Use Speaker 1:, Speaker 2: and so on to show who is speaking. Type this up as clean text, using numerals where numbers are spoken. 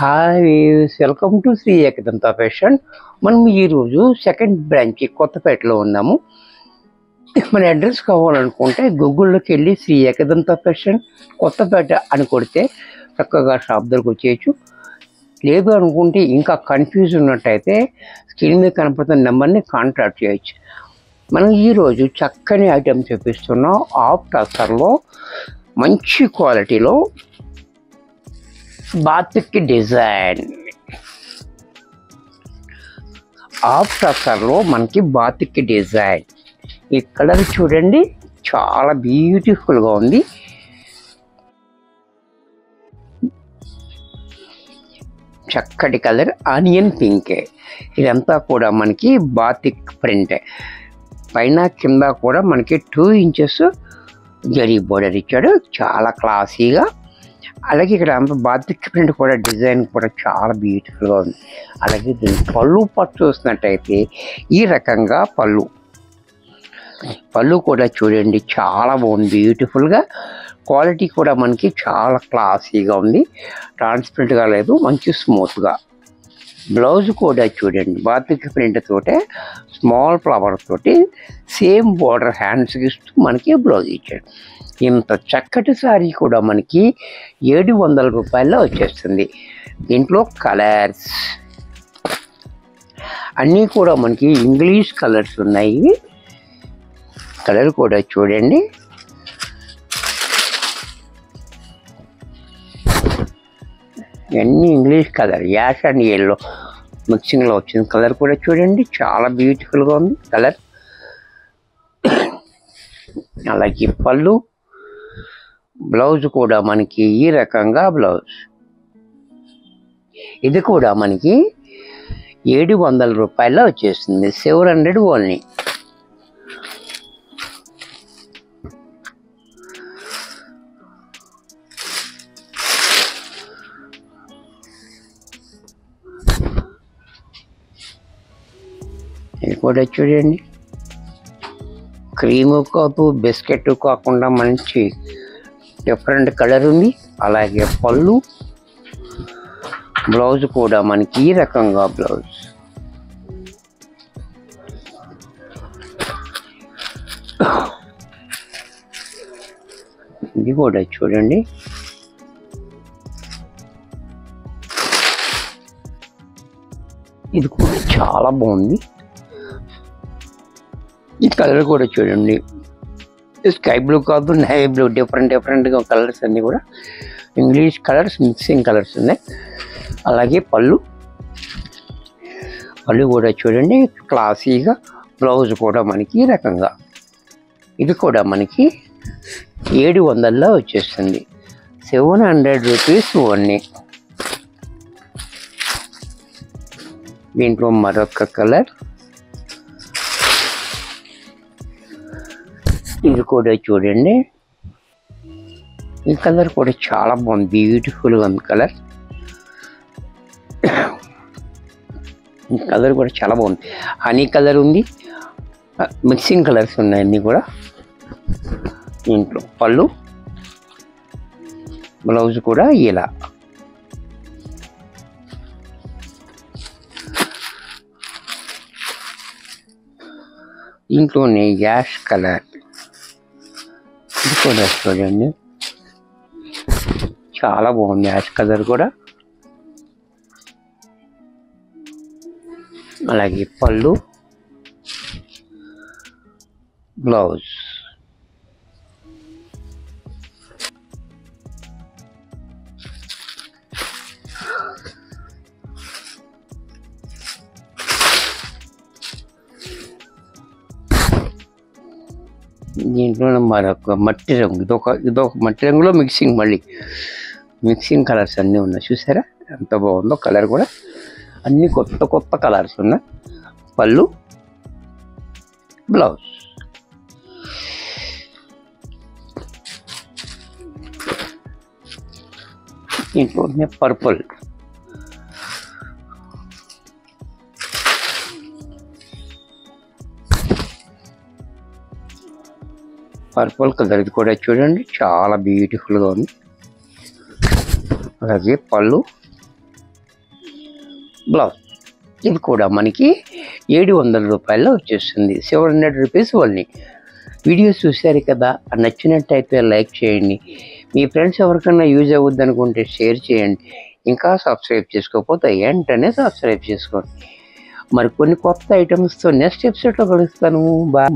Speaker 1: Hi welcome to Shri Ekadanta fashion. మనం ఈరోజు second branch కొత్తపేటలో ఉన్నాము. మన అడ్రస్ కావాలనుకుంటే గూగుల్లోకి వెళ్ళి శ్రీ ఏకదంత ఫ్యాషన్ కొత్తపేట అని కొడితే చక్కగా షాప్ దగ్గరకు వచ్చేయచ్చు. లేదు అనుకుంటే ఇంకా కన్ఫ్యూజ్ ఉన్నట్టయితే స్క్రీన్ మీద కనపడుతున్న నెంబర్ని కాంటాక్ట్ చేయొచ్చు. మనం ఈరోజు చక్కని ఐటమ్ చూపిస్తున్నాం. ఆఫ్ టసర్లో మంచి క్వాలిటీలో బాతిక్ డిజైన్. ఆఫ్ టసర్లో మనకి బాతిక్ డిజైన్. ఈ కలర్ చూడండి, చాలా బ్యూటిఫుల్గా ఉంది. చక్కటి కలర్ ఆనియన్ పింక్. ఇదంతా కూడా మనకి బాతిక్ ప్రింట్. పైన కింద కూడా మనకి 2 ఇంచెస్ జరీ బోర్డర్ ఇచ్చాడు, చాలా క్లాసీగా. అలాగే ఇక్కడ బాతిక్ ప్రింట్ కూడా డిజైన్ కూడా చాలా బ్యూటిఫుల్గా ఉంది. అలాగే దీని పళ్ళు పట్టు చూసినట్టయితే ఈ రకంగా పళ్ళు కూడా చూడండి, చాలా బాగుంది బ్యూటిఫుల్గా. క్వాలిటీ కూడా మనకి చాలా క్లాసీగా ఉంది, ట్రాన్స్పరెంట్గా లేదు, మంచి స్మూత్గా. బ్లౌజ్ కూడా చూడండి, బాతిక్ ప్రింట్ తోటే స్మాల్ ఫ్లవర్ తోటి సేమ్ బోర్డర్ హ్యాండ్స్కి ఇస్తూ మనకి బ్లౌజ్ ఇచ్చాడు. ఇంత చక్కటి శారీ కూడా మనకి 700 రూపాయల్లో వచ్చేస్తుంది. దీంట్లో కలర్స్ అన్నీ కూడా మనకి ఇంగ్లీష్ కలర్స్ ఉన్నాయి. కలర్ కూడా చూడండి, అన్నీ English colour, ash and yellow మిక్సింగ్లో వచ్చింది. కలర్ కూడా చూడండి, చాలా బ్యూటిఫుల్గా ఉంది కలర్. అలాగే పళ్ళు, బ్లౌజ్ కూడా మనకి ఈ రకంగా బ్లౌజ్. ఇది కూడా మనకి 700 రూపాయల్లో వచ్చేస్తుంది, 700 ఓన్లీ. ఇది కూడా చూడండి, క్రీము కాదు బిస్కెట్ కాకుండా మంచి డిఫరెంట్ కలర్ ఉంది. అలాగే పళ్ళు, బ్లౌజ్ కూడా మనకి ఈ రకంగా బ్లౌజ్. ఇది కూడా చూడండి, ఇది కూడా చాలా బాగుంది. ఈ కలర్ కూడా చూడండి, స్కై బ్లూ కాదు నేవీ బ్లూ, డిఫరెంట్గా కలర్స్ అన్నీ కూడా ఇంగ్లీష్ కలర్స్, మిక్సింగ్ కలర్స్ ఉన్నాయి. అలాగే పళ్ళు కూడా చూడండి, క్లాసీగా. బ్లౌజ్ కూడా మనకి ఈ రకంగా. ఇది కూడా మనకి 700లో వచ్చేస్తుంది, 700 రూపీస్ ఓన్లీ. దీంట్లో మరొక కలర్, ఇది కూడా చూడండి, ఈ కలర్ కూడా చాలా బాగుంది, బ్యూటిఫుల్గా ఉంది కలర్. ఈ కలర్ కూడా చాలా బాగుంది, హనీ కలర్ ఉంది, మిక్సింగ్ కలర్స్ ఉన్నాయి అన్నీ కూడా. దీంట్లో పళ్ళు, బ్లౌజ్ కూడా ఇలా. దీంట్లోనే యాష్ కలర్, ఇది కూడా చూడండి, చాలా బాగుంది యాష్ కలర్ కూడా. అలాగే పళ్ళు, బ్లౌజ్. దీంట్లో మరొక మట్టి రంగు, ఇదొక మట్టి రంగులో మిక్సింగ్, మళ్ళీ మిక్సింగ్ కలర్స్ అన్నీ ఉన్నాయి. చూసారా ఎంత బాగుందో కలర్ కూడా, అన్నీ కొత్త కలర్స్ ఉన్నాయి. పళ్ళు, బ్లౌజ్. దీంట్లో పర్పుల్, పర్పుల్ కలర్, ఇది కూడా చూడండి చాలా బ్యూటిఫుల్గా ఉంది. అలాగే పళ్ళు, బ్లౌజ్. ఇది కూడా మనకి 700 రూపాయల్లో వచ్చేస్తుంది. 700 రూపీస్ ఓన్లీ. వీడియో చూశారు కదా, నచ్చినట్టయితే లైక్ చేయండి. మీ ఫ్రెండ్స్ ఎవరికైనా యూజ్ అవుద్ది అనుకుంటే షేర్ చేయండి. ఇంకా సబ్స్క్రైబ్ చేసుకోకపోతే వెంటనే సబ్స్క్రైబ్ చేసుకోండి. మరి కొన్ని కొత్త ఐటమ్స్తో నెక్స్ట్ ఎపిసోడ్లో కలుస్తాను. బాయ్.